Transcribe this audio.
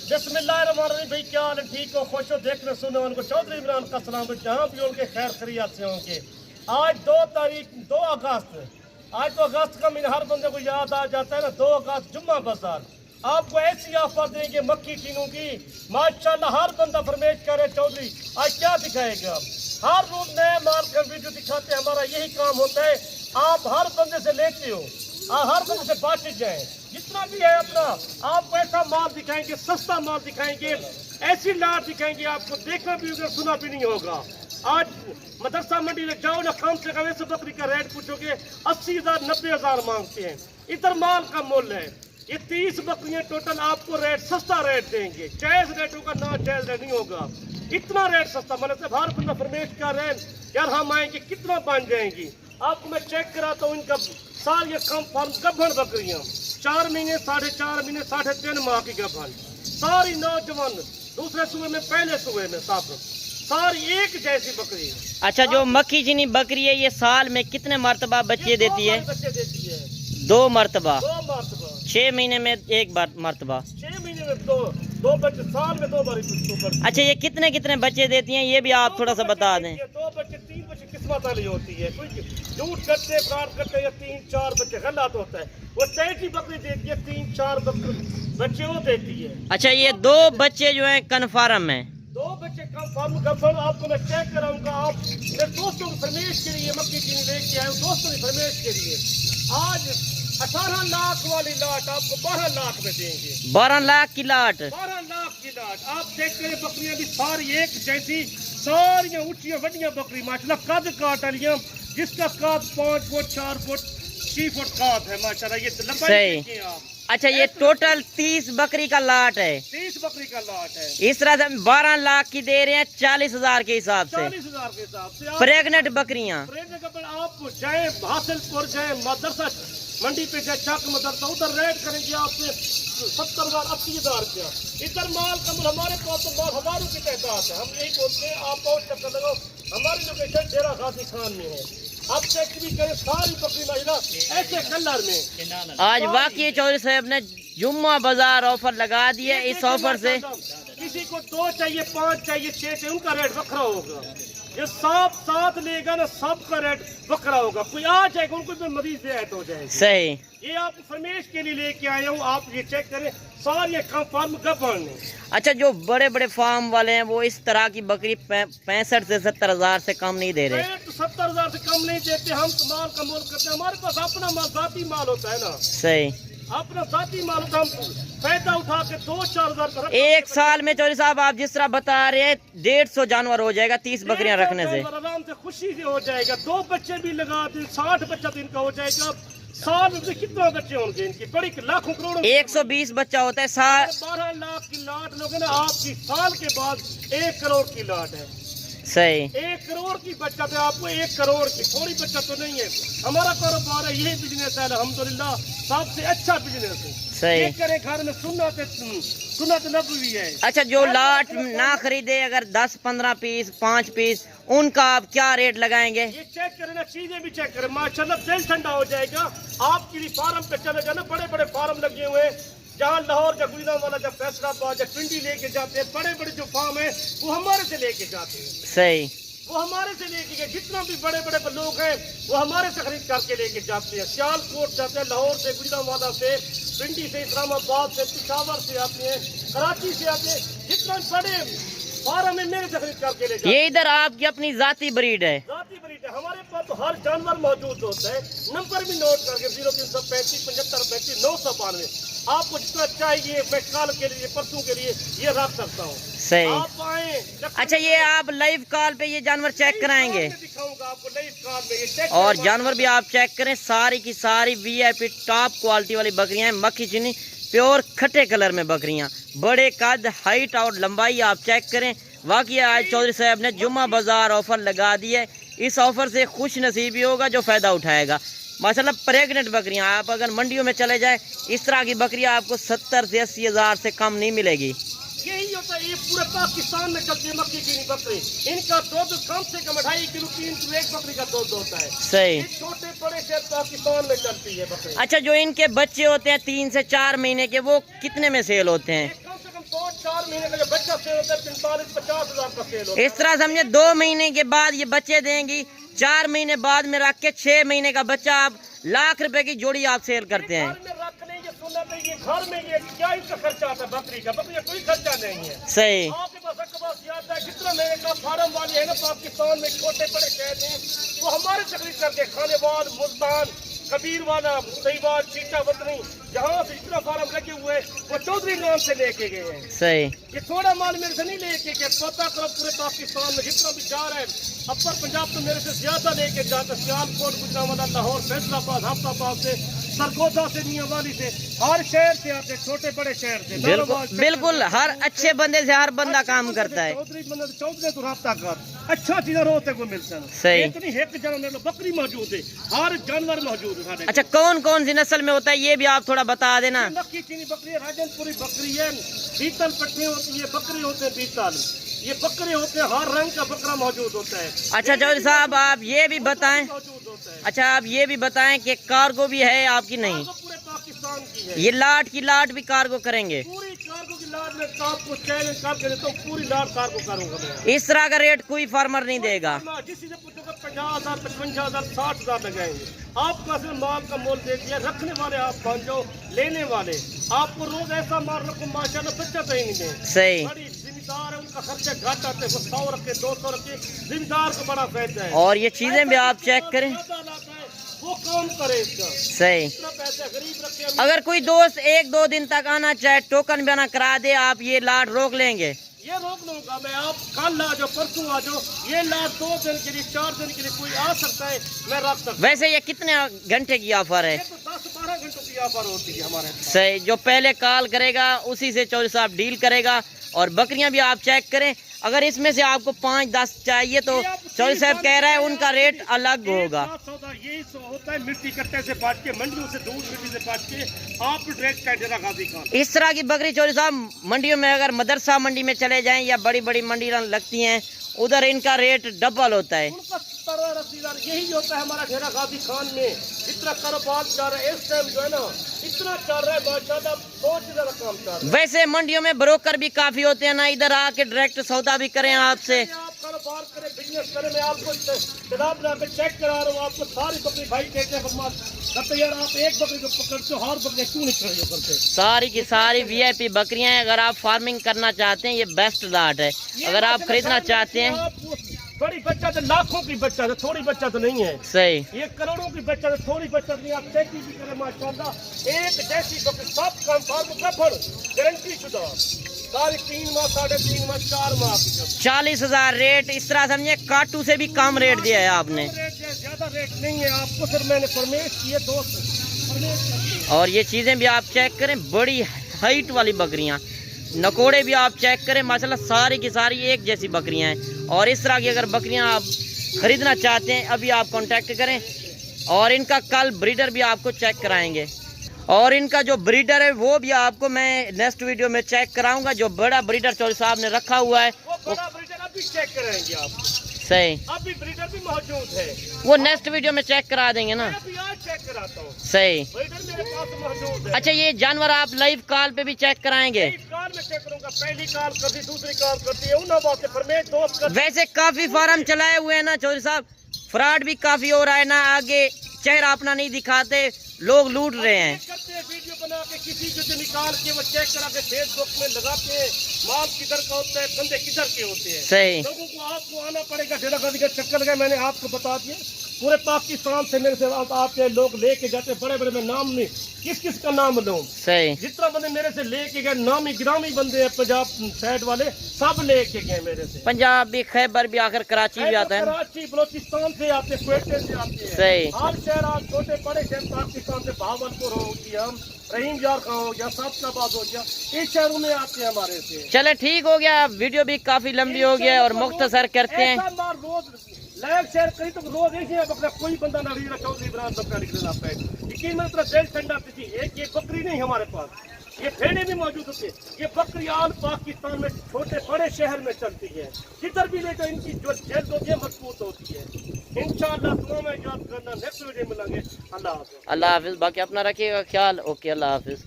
बिस्मिल्लाहिर्रहमानिर्रहीम। भाई क्या हाल है, ठीक हो, खुश हो, देखने सुनने वालों को चौधरी इमरान का सलाम, जहाँ भी उनके खैर खैरियत से होंगे। आज 2 अगस्त, आज तो अगस्त का महीना हर बंदे को याद आ जाता है ना। 2 अगस्त जुम्मा बाजार, आपको ऐसी ऑफर देंगे मक्की टीनों की, माशाल्लाह। हर बंदा फरमाइश करे चौधरी आज क्या दिखाएगा। हर रोज नया माल का वीडियो दिखाते हैं, हमारा यही काम होता है। आप हर बंदे से लेते हो, हर बंदे से बात जाए, जितना भी है अपना। आपको ऐसा माल दिखाएंगे, सस्ता माल दिखाएंगे, ऐसी लाट दिखाएंगे, आपको देखना भी होगा, सुना भी नहीं होगा। आज मदरसा मंडी में जाओ ना, कम से कम ऐसे बकरी का रेट पूछोगे 80,000 90,000 मांगते हैं। इधर माल का मूल्य है। ये 30 बकरियां टोटल, आपको रेट सस्ता रेट देंगे, जायज रेट होगा, ना जायज रेट नहीं होगा। इतना रेट सस्ता, मैंने से हर बंदा फरमाइश कर रहे हैं यार हम आएंगे, कितना बन जाएंगी। आपको मैं चेक कराता हूँ इनका साल। ये कम फार्म गभन बकरियां, 4 महीने 4.5 महीने 3.5 माह की गभन, सारी नौजवान, दूसरे सूबे में पहले सूबे में सब सारी एक जैसी बकरी। अच्छा, जो मक्खी चीनी बकरी है ये साल में कितने मरतबा बच्चे देती है? बच्चे देती है 2 मरतबा। 2 मरतबा। 6 महीने में 1 बार मरतबा। 6 महीने में दो बच्चे, साल में 2 बार। अच्छा, ये कितने कितने बच्चे देती हैं ये भी आप थोड़ा सा बता दें। 2 बच्चे 3 बच्चे किस्मत वाली होती है, कोई झूठ करते फ्रॉड करते या 3-4 बच्चे गलत होता है। वो तैसी बकरी देती है, 3-4 बच्चे वो देती है। अच्छा, ये 2 बच्चे जो हैं कन्फर्म है? 2 बच्चे कन्फर्म गब्बर। आपको मैं चेक कराऊंगा। आप मेरे दोस्तों की फरमाइश के लिए मक्की चीनी लेके आए, दोस्तों की फरमाइश के लिए आज 18 लाख वाली लाट आपको 12 लाख में देंगे। 12 लाख की लाट? 12 लाख की लाट। आप देख करें बकरियां भी सारी एक जैसी, सारियां ऊंचियां वड्डियां बकरी माशाल्लाह, कद काट वालियां, जिसका कद 5 फुट 4 फुट 6 फुट कद है माशाल्लाह। ये लंबाई देखिए आप। अच्छा, ये टोटल 30 बकरी का लाट है? 30 बकरी का लाट है। इस तरह से 12 लाख की दे रहे हैं 40,000 के हिसाब से। 40,000 के हिसाब से प्रेग्नेंट बकरियां। आप जाए हासिलपुर, जाए मदरसा मंडी पे, जाए चक मदरसा, उधर रेट करेंगे आपसे 70,000 80,000 रुपया। इधर माल कम, हमारे पास तो माल हजारों की तादाद है। हम यही बोलते हैं आप बहुत चक्कर लगाओ, हमारी लोकेशन डेरा गाजी खान में है। आप चेक भी करें, सारी बकरी महिला ऐसे कलर में। आज वाकई चौधरी साहब ने जुम्मा बाजार ऑफर लगा दिया। इस ऑफर से किसी को 2 चाहिए, 5 चाहिए, 6 चाहिए, उनका रेट बखरा होगा। ये सब साथ लेगा ना, सबका रेट बखरा होगा। कोई आ जाएगा, उनको भी मरीज रियायत हो जाएगी। सही। ये आप फरमाइश के लिए लेके आए हूँ, आप ये चेक करें, सारे कम फार्म गबन। अच्छा, जो बड़े बड़े फार्म वाले हैं वो इस तरह की बकरी 65 से 70,000 से कम नहीं दे रहे। तो 70,000 से कम नहीं देते। हम तो माल का मोल करते हैं, हमारे पास अपना माल, जाती माल होता है ना। सही। अपना जाती माल होता है, हम फायदा उठा के 2-4 हजार एक साल में चौधरी साहब आप जिस तरह बता रहे हैं 150 जानवर हो जाएगा 30 बकरियां रखने से। आराम से खुशी से हो जाएगा। 2 बच्चे भी लगा दे, 60 बच्चा तो इनका हो जाएगा। साल में कितना बच्चे होंगे इनकी, बड़ी लाखों करोड़ों। 120 बच्चा होता है साल। 12 लाख की लाट लोगे ना आपकी, साल के बाद 1 करोड़ की लाट है। सही। 1 करोड़ की बच्चा तो आपको 1 करोड़ की, थोड़ी बच्चा तो नहीं है। हमारा कारोबार है, यही बिजनेस है अल्हम्दुलिल्लाह, सबसे अच्छा बिजनेस है। सही। करे घर में सुन्नत नबवी है। अच्छा, जो लाट ना खरीदे अगर 10-15 पीस 5 पीस, उनका आप क्या रेट लगाएंगे? ये चेक करें ना, चीजें भी चेक करें माशाल्लाह, दिल ठंडा हो जाएगा। आपके लिए फार्म पे चले जाना, बड़े बड़े फार्म लगे हुए हैं, जहाँ लाहौर या गुजरांवाला या फैसलाबाद या पिंडी लेके जाते हैं। बड़े बड़े जो फार्म है वो हमारे से लेके जाते हैं। सही। वो हमारे से लेके गए, जितना भी बड़े बड़े लोग हैं वो हमारे से खरीद करके लेके जाते हैं। सियालकोट जाते हैं, लाहौर से, गुजरांवाला से, पिंडी से, इस्लामाबाद से, पिशावर से आते हैं, कराची से आते हैं। जितना बड़े फार्म है मेरे से खरीद करके ले जाते हैं। ये इधर आपकी अपनी जाती ब्रीड है? जाती ब्रीड है। हमारे पास तो हर जानवर मौजूद होता है। नंबर भी नोट करके 0335 75 35 992। आपको जितना चाहिए मैं कल के लिए, परसों के लिए ये रख सकता हूँ। सही। आप आए। अच्छा, ये आप लाइव कॉल पे ये जानवर चेक कराएंगे? दिखाऊंगा आपको लाइव कॉल में, ये चेक और जानवर भी आप चेक करें, सारी की सारी VIP टॉप क्वालिटी वाली बकरियां हैं। मक्खी चीनी प्योर खट्टे कलर में बकरियां, बड़े कद, हाइट और लंबाई आप चेक करें। वाकई आज चौधरी साहब ने जुम्मा बाजार ऑफर लगा दी है। इस ऑफर से खुश नसीबी होगा जो फायदा उठाएगा। माशाल्लाह प्रेग्नेंट बकरियां, आप अगर मंडियों में चले जाए इस तरह की बकरियां आपको 70 से 80 हजार से कम नहीं मिलेगी। यही होता है, ये पूरे पाकिस्तान में चलती है मक्की की बकरी। इनका दूध कम से कम 2.5 किलो 3 किलो एक बकरी का दूध होता है। सही। छोटे बड़े से पाकिस्तान में चलती है बकरी। अच्छा, जो इनके बच्चे होते हैं 3 से 4 महीने के, वो कितने में सेल होते हैं? कम से कम 2 महीने का जो बच्चा सेल होता है 45-50 हजार का सेल होता है। इस तरह समझे 2 महीने के बाद ये बच्चे देंगी, 4 महीने बाद में रख के 6 महीने का बच्चा आप लाख रुपए की जोड़ी आप सेल करते हैं। घर में रख लेंगे, सुनत है, ये घर में ये क्या इसका खर्चा आता है बकरी का कोई खर्चा नहीं है। सही। आपके पास अकबास याद है जितना मेरे का फार्म वाले है ना पाकिस्तान में छोटे बड़े शहर हैं, वो हमारे तकलीफ करके खानेवाल, मुल्तान, कबीर वाला, सहीवाल, चीटा वतनी, जहाँ से जितना फार्म लगे हुए वो चौधरी नाम से लेके गए हैं। सही। ये थोड़ा माल मेरे से नहीं लेके गए, पता करो पूरे पाकिस्तान में जितना भी जा रहा है, अपर पंजाब तो मेरे से ज्यादा लेके जाता, सियालकोट, गुजरांवाला, लाहौर, फैसलाबाद, हफ्ताबाद से, सरगोदा से, मियांवाली से, हर शहर से आते, छोटे बड़े शहर से। बिल्कुल बिल्कुल, हर अच्छे बंदे से हर बंदा काम करता है। चौधरी तो रास्ता कर अच्छा चीज रोते को मिलता है। सही। इतनी एक जानवर बकरी मौजूद है, हर जानवर मौजूद है। अच्छा, कौन कौन सी नस्ल में होता है ये भी आप थोड़ा बता देना। मक्की चीनी बकरी है, राजनपुरी बकरी है, बीतल पट्टी होती है, बकरी होते हैं बीतल, ये बकरे होते हैं, हर रंग का बकरा मौजूद होता है। अच्छा चौधरी साहब, आप ये भी बताएं, मौजूद होता है। अच्छा आप ये भी बताएं कि कार्गो भी है आपकी? नहीं, कार्गो पूरे पाकिस्तान की है। ये लाट की लाट भी कार्गो करेंगे? पूरी कार्गो की लाट में आपको चैलेंज करके देता हूँ, पूरी लाट कार्गो करूंगा मैं। इस तरह का रेट कोई फार्मर नहीं देगा। जिसी से पूछोगे 50,000, 55,000, 60,000 लगाएंगे। आपको असल माल का मोल दे दिया, रखने वाले आप बन जाओ, लेने वाले आपको रोज ऐसा माल रखो माशाल्लाह बच्चा तो ही नहीं दे। सही। बड़ी जिम्मेदार है, उनका खर्चा घट आते हैं, वो 100 रखे, 200 रखे, जिम्मेदार को बड़ा फायदा है। और ये चीजें भी आप चेक करें। वो काम करे इसका। सही। इतना पैसा गरीब रखे। अगर कोई दोस्त 1-2 दिन तक आना चाहे, टोकन बना करा दे, आप ये लाट रोक लेंगे? ये रोक लूंगा मैं, आप कल आ जाओ, परसों आ जाओ, ये लाट 2 दिन के लिए, 4 दिन के लिए कोई आ सकता है, मैं रख सकता हूं। वैसे ये कितने घंटे की ऑफर है? ये तो 10-12 घंटों की ऑफर होती है हमारे पास। सही। जो पहले कॉल करेगा उसी से चौधरी साहब डील करेगा। और बकरियां भी आप चेक करें, अगर इसमें से आपको 5-10 चाहिए तो चौधरी साहब कह रहा है उनका रेट अलग होगा। यही होता है, मिट्टी कट्टे से बांट के, मंडियों से दूर मिट्टी से बांट के आप डायरेक्ट डेरा गाजी खान। इस तरह की बकरी चौधरी साहब मंडियों में, अगर मदरसा मंडी में चले जाएं या बड़ी बड़ी मंडी लगती हैं, उधर इनका रेट डबल होता है। उनका यही होता है हमारा डेरा गाजी खान में। इतना कारोबार चल रहा है इस टाइम, जो है ना इतना चल रहा है माशाल्लाह, बहुत ज्यादा काम चल रहा है। वैसे मंडियों में ब्रोकर भी काफी होते हैं ना, इधर आके डायरेक्ट सौदा भी करें आपसे। आप कारोबार करें, बिजनेस करें, मैं आपको किताब ला के चेक करा रहा हूँ, आपको सारी बकरी भाई कहते हैं करते यार, आप एक बकरी को पकड़ते हो, हर बकरी क्यों नहीं खड़े करते? सारी की सारी VIP बकरियां हैं। अगर आप फार्मिंग करना चाहते हैं, ये बेस्ट लाट है। अगर आप खरीदना चाहते हैं, बड़ी बच्चा तो लाखों की बच्चा है, थोड़ी बच्चा तो नहीं है। सही। ये करोड़ों की बच्चा है, थोड़ी बच्चा नहीं। आप चेकी भी करें माशाल्लाह, एक जैसी बकरी, सब काम फार्म का गारंटी शुदा, सारी 3 माह, 3.5 माह, 4 माह। 40,000 रेट। इस तरह समझे काटू से भी कम रेट दिया है आपने। ज्यादा रेट नहीं है आपको, सर मैंने फरमेश किए दोस्त। और ये चीजें भी आप चेक करें, बड़ी हाइट वाली बकरियां, नकोड़े भी आप चेक करें माशाल्लाह, सारी की सारी एक जैसी बकरियां हैं। और इस तरह की अगर बकरियां आप खरीदना चाहते हैं, अभी आप कांटेक्ट करें। और इनका कल ब्रीडर भी आपको चेक कराएंगे। और इनका जो ब्रीडर है वो भी आपको मैं नेक्स्ट वीडियो में चेक कराऊंगा। जो बड़ा ब्रीडर चौधरी साहब ने रखा हुआ है, वो बड़ा ब्रीडर अभी चेक कराएंगे आप। सही। अभी ब्रीडर भी मौजूद है, वो नेक्स्ट वीडियो में चेक करा देंगे ना। मैं अभी आज चेक कराता हूँ, सही। ब्रीडर मेरे पास मौजूद है। अच्छा, ये जानवर आप लाइव कॉल पे भी चेक कराएंगे? कार में चेक करूंगा, पहली कार करती, दूसरी कार करती है, उन बात से फरमेश दोस्त कर। वैसे काफी फार्म चलाए हुए हैं ना चौधरी साहब, फ्रॉड भी काफी हो रहा है ना, आगे चेहरा अपना नहीं दिखाते, लोग लूट रहे हैं। करते हैं वीडियो बना के, किसी को निकाल के वो चेक करा के फेसबुक में लगाते हैं, माल किधर का होता है, बंदे किधर के होते हैं। सही। लोगों को आपको आना पड़ेगा, डेरा गाजी का चक्कर लगा, मैंने आपको बता दिया। पूरे पाकिस्तान से मेरे से आपके लोग लेके जाते, बड़े बड़े, मैं नाम नहीं, किस किस का नाम लूं। सही। जितना बंदे मेरे से लेके गए, नामी ग्रामी बंदे हैं, पंजाब साइड वाले सब लेके गए मेरे से। पंजाब भी, खैबर भी, आकर कराची भी आता है ना। कराची, बलोचिस्तान से आते हैं, क्वेटे से आते हैं। सही। हर शहर, आप छोटे बड़े शहर पाकिस्तान से, भावलपुर हो गया, रहीम जार खां हो गया, साबकाबाद हो गया, इस शहरों में आते हैं हमारे से। चले ठीक हो गया, वीडियो भी काफी लंबी हो गया और मुख्तसर करते हैं। लाइव शेयर करी तो रोज ऐसे बकरा, कोई बंदा ना रीरा चौधरी इमरान बकरा निकलना पे। यकीन में दिल ठंडा थी। एक ये बकरी नहीं हमारे पास, ये भेड़े भी मौजूद होते। ये बकरी आल पाकिस्तान में छोटे बड़े शहर में चलती है, जिधर भी ले जाओ इनकी जो जल्द होती है मजबूत होती है। इंशाअल्लाह दुआ में याद करना, नेक्स्ट वीडियो मिलेंगे। अल्लाह हाफिज। अल्लाह हाफिज। बाकी अपना रखिएगा ख्याल। ओके, अल्लाह हाफिज।